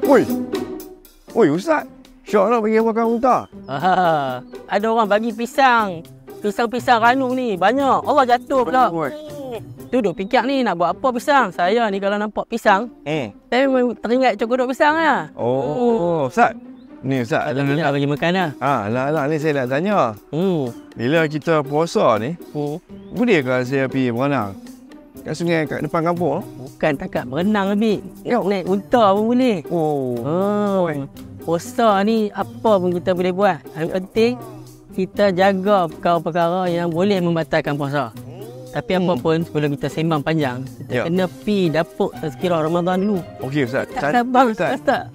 Oi. Oi, Ustaz. Syok nak bagi makan unta. Ada orang bagi pisang. Pisang-pisang ranum ni banyak. Allah jatuh pula. Duduk fikir ni nak buat apa pisang. Saya ni kalau nampak pisang, saya memang teringat cokok pisang lah. Oh, Ustaz. Ni Ustaz. Alhamdulillah bagi makan lah. Lah ni saya nak tanya. Bila kita puasa ni, bolehkah saya pergi berenang kat sungai kat depan kampung? Bukan takat berenang lebih. Naik unta pun boleh. Puasa ni apa pun kita boleh buat. Yang penting kita jaga perkara-perkara yang boleh membatalkan puasa. Tapi apa pun sebelum kita sembang panjang, kita kena pi dapur tazkirah Ramadan dulu. Okey Ustaz. Tak sabar Ustaz.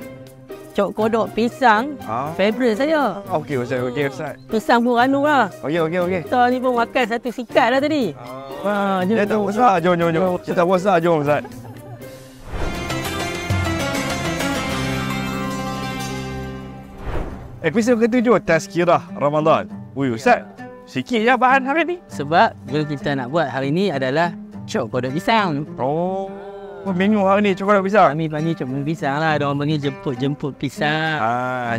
Cok kodok pisang, favourite saya. Okey Ustaz, okey Ustaz. Pisang pun ranum lah. Okey. Kita ni pun makan satu sikat dah tadi. Jom. Tak puasa, jom. Kita puasa, jom Ustaz. Episod ke-7 Tazkirah Ramadan. Ui Ustaz, sikit je bahan hari ni. Sebab yang kita nak buat hari ni adalah cok kodok pisang. Menu hari ni coklat pisang. Kami panggil cok pisang lah. Ada orang panggil jemput pisang.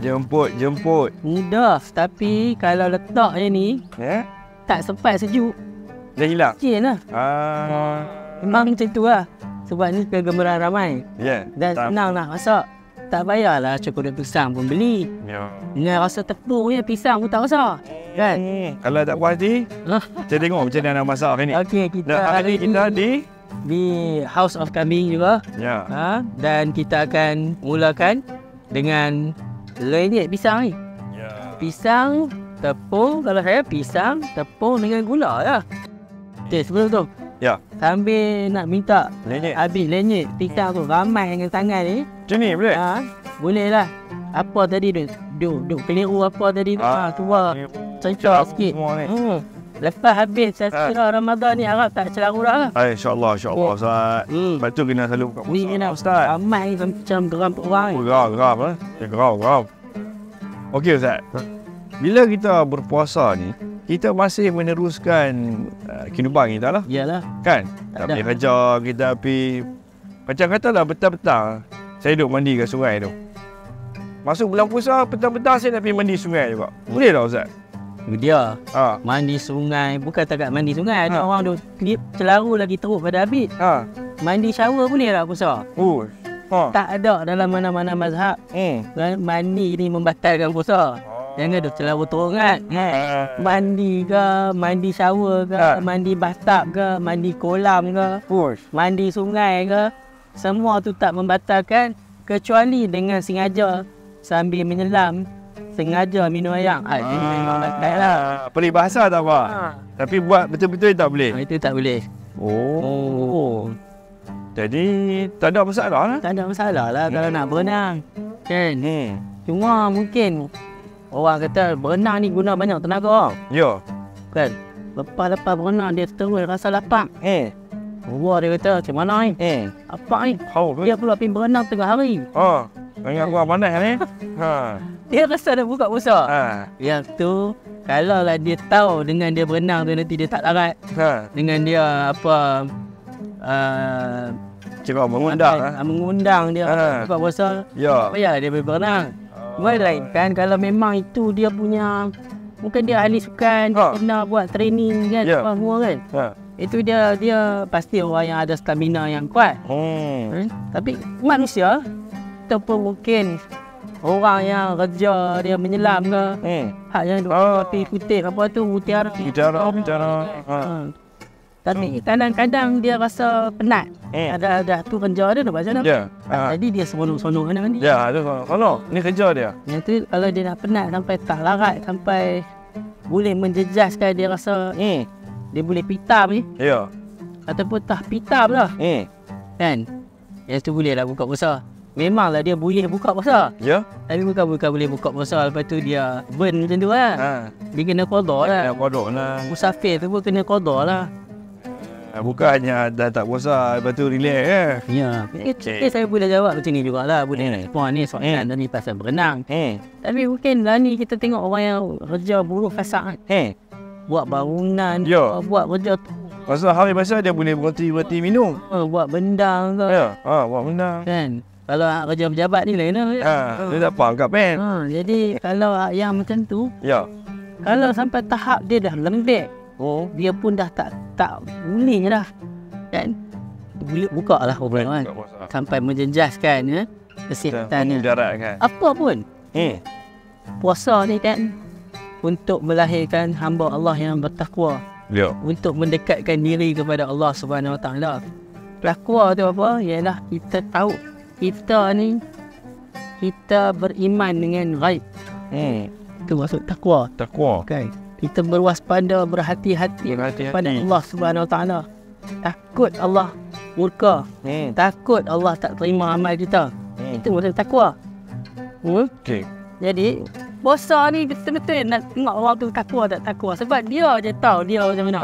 Jemput. Mudah. Tapi kalau letak je ni, tak sempat sejuk, dah hilang. Cik lah. Memang macam tu lah. Sebab ni kegemaran ramai. Dan senang nak masak. Tak payahlah coklat pisang pun beli. Dengan rasa tepung je, pisang pun tak rasa. Kan? Kalau tak puas hati, kita tengok macam mana nak masak hari ni. Okey, hari ni kita di House of Kambing juga. Dan kita akan mulakan dengan lenyek pisang ni. Pisang, tepung. Kalau saya pisang, tepung dengan gula lah. Okey, sebelum tu, sambil nak minta habis lenyek pisang tu ramai dengan tangan ni. Macam ni boleh? Boleh lah. Apa tadi duk keliru apa tadi tu. Tua cerita sikit. Lepas habis tazkirah Ramadan ni harap tak celaru dah. InsyaAllah Ustaz. Lepas tu kena selalu buka puasa Ustaz. Ramai macam geram orang. Geram. Okey Ustaz. Bila kita berpuasa ni, kita masih meneruskan kehidupan kita lah. Yalah. Kan? Kita pergi kerja, kita pergi. Macam katalah petang-petang, saya duduk mandi kat sungai tu. Masuk bulan puasa, petang-petang saya nak pergi mandi sungai juga. Boleh tak Ustaz? Dia mandi sungai. Bukan takat mandi sungai. Ada orang duk klip celaru lagi teruk pada habis. Mandi shower boleh tak puasa? Tak ada dalam mana-mana mazhab. Mandi ni membatalkan puasa. Jangan duk celaru teruk kan. Mandi ke, mandi shower ke, mandi bathtub ke, mandi kolam ke, mandi sungai ke, semua tu tak membatalkan kecuali dengan sengaja sambil menyelam, sengaja minum air. Itu memang batal lah. Peribahasa tak apa. Tapi buat betul-betul tak boleh. Itu tak boleh. Jadi tak ada masalah lah. Tak ada masalah lah kalau nak berenang. Kan? Cuma mungkin orang kata berenang ni guna banyak tenaga. Kan? Lepas berenang dia terus rasa lapar. Allah dia kata macam mana ni? Apa ni? Dia perlu pergi berenang tengah hari. Ingat gua panas ni. Dia rasa dah buka puasa. Yang tu kalau lah dia tahu dengan dia berenang tu nanti dia tak larat. Dengan dia apa mengundang dia buka puasa. Payah dia berenang. Lain kan kalau memang itu dia punya, mungkin dia ahli sukan, kena buat training kan, semua kan. Itu dia pasti orang yang ada stamina yang kuat. Tapi manusia ataupun mungkin orang yang kerja dia menyelam ke, hak yang duk kutip apa tu mutiara. Tapi kadang-kadang dia rasa penat. Ada tu kerja dia nak baca dah. Jadi dia seronok-seronok kan ni. Ada seronok. Ni kerja dia. Yang tu kalau dia dah penat sampai tak larat, sampai boleh menjejaskan dia rasa dia boleh pitam ni. Ataupun tak pitam lah. Kan? Yang tu boleh lah buka puasa. Memanglah dia boleh buka puasa. Tapi bukan boleh buka puasa lepas tu dia burn macam tu lah. Dia kena qada lah. Musafir tu pun kena qada lah. Bukannya dah tak puasa, lepas tu relax saya boleh jawab macam ni jugalah. Boleh respon ni soalan ni pasal berenang. Tapi mungkin lah ni kita tengok orang yang kerja buruh fasak kan. Buat bangunan, buat kerja tu. Masa hari biasa dia boleh berhenti minum. Buat bendang ke. Buat bendang. Kan. Kalau kerja pejabat ni lain lah. Dia tak apa angkat pen. Jadi kalau yang macam tu, kalau sampai tahap dia dah lembek, dia pun dah tak boleh dah. Kan? Buka lah orang kan. Sampai menjejaskan kesihatan kan. apa pun. Puasa ni kan untuk melahirkan hamba Allah yang bertakwa. Untuk mendekatkan diri kepada Allah Subhanahu Wa Taala. Takwa tu apa? Ialah kita tahu kita ni kita beriman dengan ghaib. Itu maksud takwa. Okay. Kita berwaspada, berhati-hati kepada Allah Subhanahu Wa Taala. Takut Allah murka. Takut Allah tak terima amal kita. Itu maksud takwa. Jadi puasa ni betul-betul nak tengok orang tu takwa tak takwa. Sebab dia je tahu dia macam mana.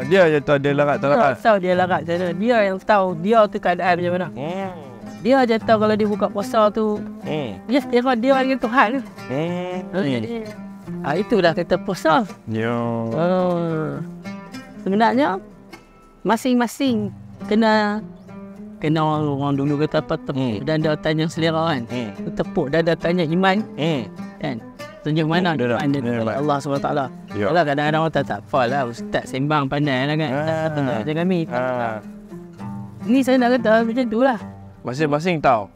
Dia je tahu dia larat tak larat. Tahu dia larat macam mana. Dia yang tahu dia tu keadaan macam mana. Dia je tahu kalau dia buka puasa tu. Dia kira dia dengan Tuhan tu. Jadi itulah kata puasa. Sebenarnya masing-masing kena orang dulu kata apa, tepuk dada tanya selera kan. Tepuk dada tanya iman kan. Tunjuk mana iman dia kepada Allah SWT. Kalau kadang-kadang orang tak apa lah, ustaz sembang pandai lah kan. Macam kami. Ni saya nak kata macam tu lah. Masing-masing tahu.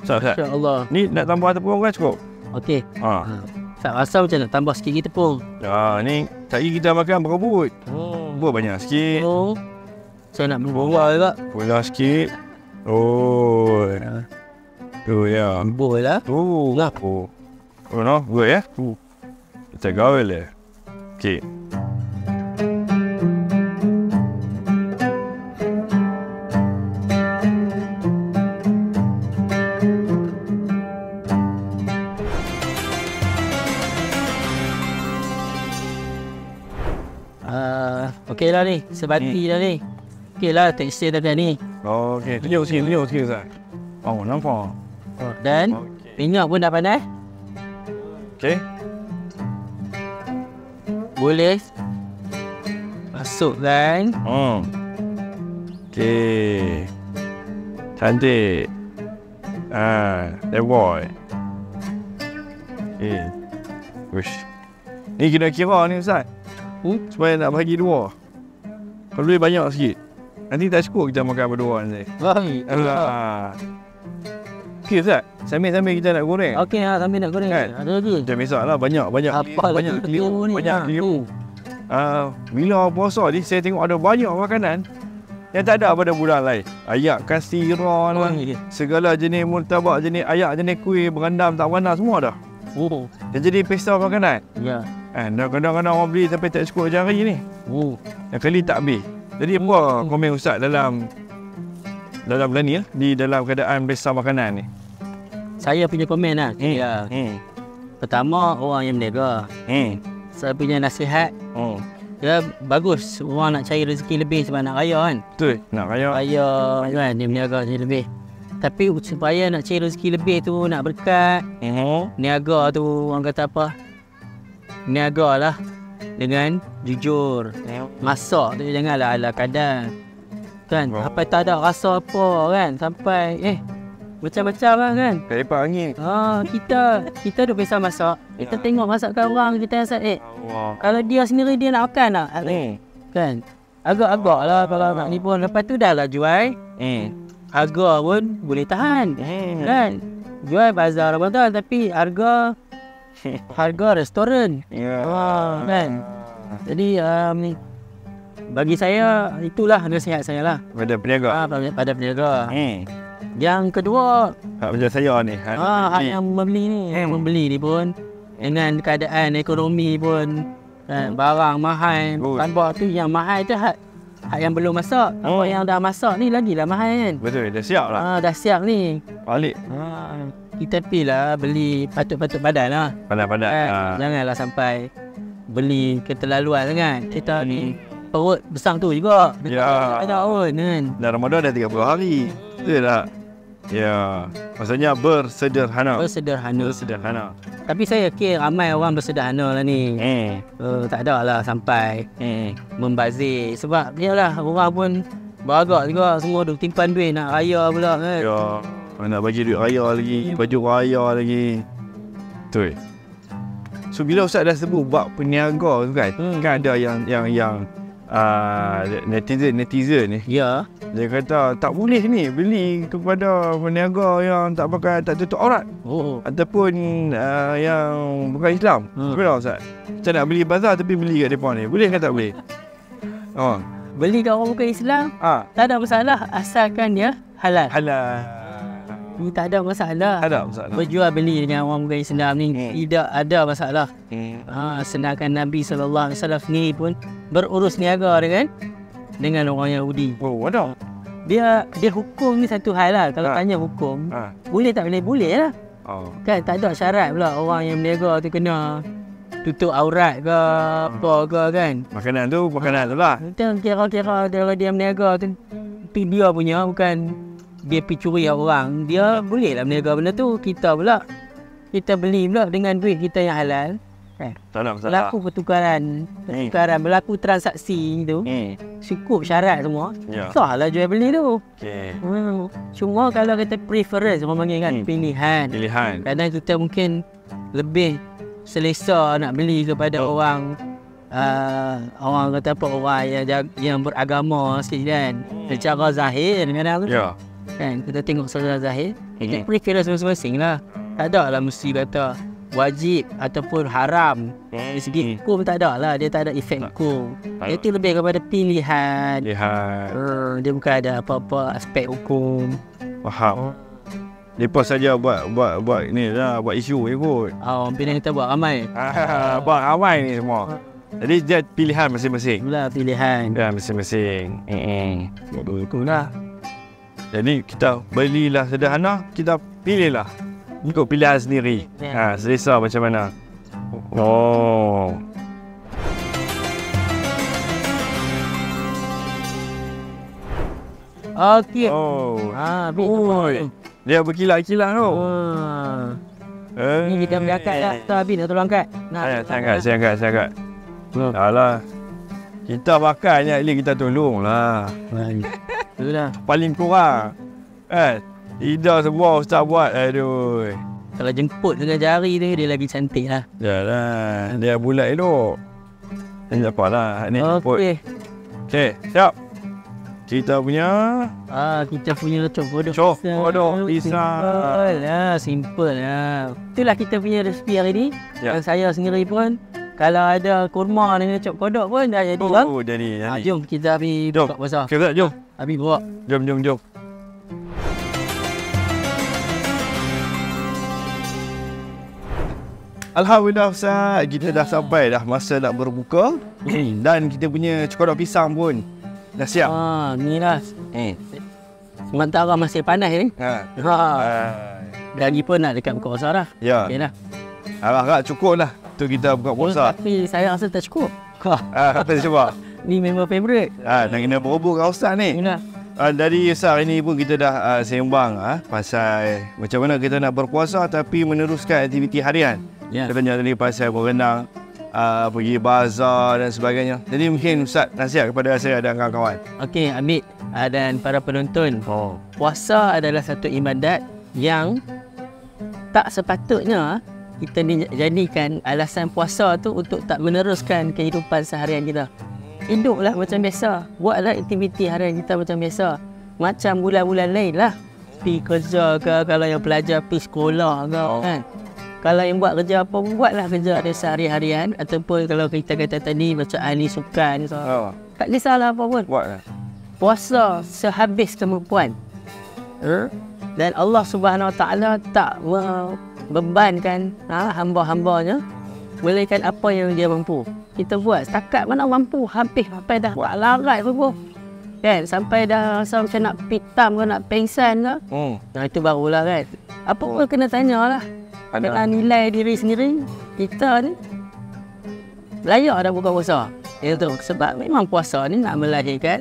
Ustaz, InsyaAllah. Ni nak tambah tepung kan cukup? Okey. Tak rasa macam nak tambah sikit lagi tepung. Ni tadi kita makan berapa bubut? Buat banyak sikit. Saya nak berbual juga. Pula sikit. Tu ya. Bubur lah. Lah. No, good ya. Kita gaul le. Okey. Okey lah ni, sebati dah ni. Okey lah tekstil dah ni. Okey, tunjuk sikit Ustaz. Nampak. Dan minyak pun dah panas. Okey. Boleh masukkan. Okey. Cantik. That boy. Okey. Wish. Ni kira-kira ni Ustaz. Supaya nak bagi dua. Kalau boleh banyak sikit. Nanti tak cukup kita makan berdua nanti. Okey Ustaz, sambil-sambil kita nak goreng. Okey sambil nak goreng. Kan? Ada lagi. Macam biasa lah, banyak keliru. Bila puasa ni saya tengok ada banyak makanan yang tak ada pada bulan lain. Ayak kasiran, segala jenis murtabak, jenis ayak, jenis kuih, berendam, tak berendam semua dah. Dia jadi pesta makanan. Kadang-kadang orang beli sampai tak cukup macam hari ni. Yang kali tak habis. Jadi apa komen Ustaz dalam ni di dalam keadaan pesta makanan ni? Saya punya komen lah. Pertama, orang yang berniaga. Saya punya nasihat. Ya, bagus orang nak cari rezeki lebih sebab nak raya kan. Betul, nak raya. Raya kan, dia berniaga cari lebih. Tapi supaya nak cari rezeki lebih tu, nak berkat, niaga tu orang kata apa? Niaga lah dengan jujur. Masak tu janganlah ala kadar. Kan, sampai tak ada rasa apa kan. Sampai macam-macam lah kan. Kelipat angin. Kita duk biasa masak. Kita tengok masakan orang, kita rasa kalau dia sendiri dia nak makan tak? Kan. Agak-agak lah kalau nak ni pun. Lepas tu dah lah jual. Harga pun boleh tahan. Kan. Jual bazar Ramadan tapi harga restoran. Kan. Jadi bagi saya itulah nasihat saya lah. Pada peniaga. Pada peniaga. Yang kedua, macam saya ni. yang membeli ni. Membeli ni pun dengan keadaan ekonomi pun barang mahal. Tambah tu yang mahal tu hak yang belum masak. Apa yang dah masak ni lagilah mahal kan. Betul, dah siap lah. Dah siap ni. Balik. Kita pilih beli patut-patut badan lah. Padan. Janganlah sampai beli keterlaluan sangat. Kita ni perut besar tu juga. Ada pun kan. Dah Ramadan dah 30 hari. Betul tak? Ya. Maksudnya bersederhana. Tapi saya kira ramai orang bersederhana lah ni. Tak ada lah sampai membazir. Sebab dia lah orang pun Bagak juga semua duk timpan duit nak raya pula kan. Ya, nak bagi duit raya lagi, baju raya lagi. Betul. So bila Ustaz dah sebut bab peniaga tu kan, kan ada yang netizen ni. Ya. Dia kata tak boleh ni beli kepada peniaga yang tak tutup aurat. Ataupun yang bukan Islam. Betul Ustaz? Kita nak beli bazar tapi beli kat depa ni. Boleh ke tak boleh? Beli kat orang bukan Islam, tak ada masalah asalkan dia halal. Ni tak ada masalah. Berjual beli dengan orang bukan Islam ni tidak ada masalah. Sedangkan Nabi SAW ni pun berurus niaga dengan orang Yahudi. Ada. Dia hukum ni satu hal lah. Kalau tanya hukum, boleh tak boleh? Boleh lah. Kan tak ada syarat pula orang yang berniaga tu kena tutup aurat ke apa ke kan. Makanan tu lah. Kira-kira dia berniaga tu dia punya, bukan dia pergi curi orang. Dia boleh lah berniaga benda tu. Kita beli pula dengan duit kita yang halal. Tak ada masalah. Berlaku pertukaran, berlaku transaksi tu. Cukup syarat semua. Sah lah jual beli tu. Cuma kalau kita preference, orang panggil kan, pilihan. Kadang kita mungkin lebih selesa nak beli kepada orang kata apa, orang yang beragama sikit kan. Secara zahir kadang tu. Kan kita tengok secara zahir, kita preference masing-masing lah. Tak ada lah mesti kata wajib ataupun haram. Dari segi hukum tak ada lah, dia tak ada efek hukum. Itu lebih kepada pilihan. Dia bukan ada apa-apa aspek hukum. Faham. Lepas saja buat ni lah, buat isu je kot. Bila kita buat ramai. Buat ramai ni semua. Jadi dia pilihan masing-masing. Itulah pilihan. Masing-masing. Itulah. Jadi kita belilah sederhana, kita pilihlah. Ikut pilihan sendiri. Selesa macam mana. Okey. Dia berkilat-kilat tu. Ni kita boleh angkat tak? Kita habis nak tolong angkat. Saya angkat. Alah. Kita makan je, kita tolong lah. Itulah. Paling kurang. Ida semua Ustaz buat. Aduh. Kalau jemput dengan jari tu, dia lagi cantik lah. Yalah. Dia bulat elok. Tak apalah. Ni jemput. Okey. Siap. Kita punya cok kodok pisang. Simple lah. Itulah kita punya resipi hari ni. Dan saya sendiri pun, kalau ada kurma dengan cok kodok pun dah jadi lah. Jadi. Jom kita pergi buka puasa. Okay, jom. Habis buat. Jom. Alhamdulillah Ustaz, kita dah sampai dah masa nak berbuka. Dan kita punya cok kodok pisang pun dah siap. Ni lah. Sementara masih panas ni. Lagi pun nak dekat buka puasa dah. Ya. Okay lah. Agak cukup lah untuk kita buka puasa. Tapi saya rasa tak cukup. Kita cuba. Ni memang favourite. Nak kena berhubung dengan Ustaz ni. Dari Ustaz hari ni pun kita dah sembang pasal macam mana kita nak berpuasa tapi meneruskan aktiviti harian. Katanya tadi pasal berenang, pergi bazar dan sebagainya. Jadi mungkin Ustaz nasihat kepada saya dan kawan-kawan. Okey, Amit dan para penonton. Puasa adalah satu ibadat yang tak sepatutnya kita jadikan alasan puasa tu untuk tak meneruskan kehidupan seharian kita. Hiduplah macam biasa. Buatlah aktiviti harian kita macam biasa. Macam bulan-bulan lain lah. Pergi kerja ke, kalau yang pelajar pergi sekolah ke kan. Kalau yang buat kerja apa, buatlah kerja ada sehari-harian. Ataupun kalau kita kata tadi macam ahli sukan. Tak kisahlah apa pun. Buatlah. Puasa sehabis kemampuan. Dan Allah Subhanahu Wa Taala tak membebankan hamba-hambanya melainkan apa yang dia mampu. Kita buat setakat mana mampu, habis sampai dah tak larat pun. Kan, sampai dah rasa macam nak pitam ke, nak pengsan ke. Nah, itu barulah kan. Apa pun kena tanyalah. Kena nilai diri sendiri. Kita ni layak dah buka puasa. Itu sebab memang puasa ni nak melahirkan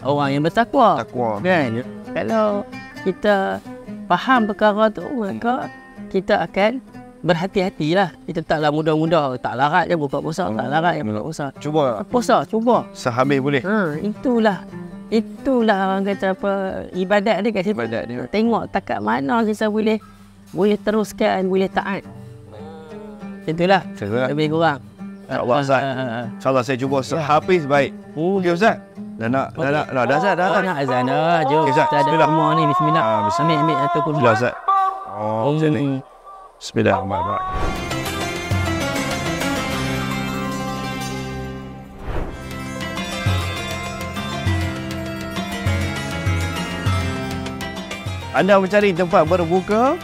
orang yang bertakwa. Kan? Kalau kita faham perkara tu, maka kita akan berhati-hatilah. Kita taklah mudah-mudah. Tak larat je buka puasa. Tak larat je buka puasa. Cuba. Puasa, cuba. Sehabis boleh. Itulah Itulah orang kata apa, ibadat dia kat situ. Ibadat dia. Tengok takat mana kita boleh teruskan, boleh taat. Itulah lebih kurang. InsyaAllah Ustaz. InsyaAllah saya cuba Hafiz baik. Okey Ustaz. Dah Ustaz. Nak azan dah. Jom. Ustaz, Kita ada semua ni. Bismillah. Ambil ataupun. Bismillah Ustaz. Macam ni. Bismillahirrahmanirrahim. Anda mencari tempat berbuka?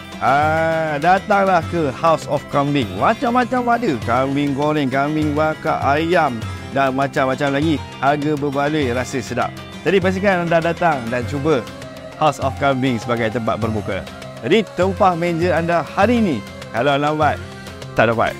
Datanglah ke House of Kambing. Macam-macam ada. Kambing goreng, kambing bakar, ayam dan macam-macam lagi. Harga berbaloi, rasa sedap. Jadi pastikan anda datang dan cuba House of Kambing sebagai tempat berbuka. Jadi tempah meja anda hari ini. Kalau lambat, tak dapat.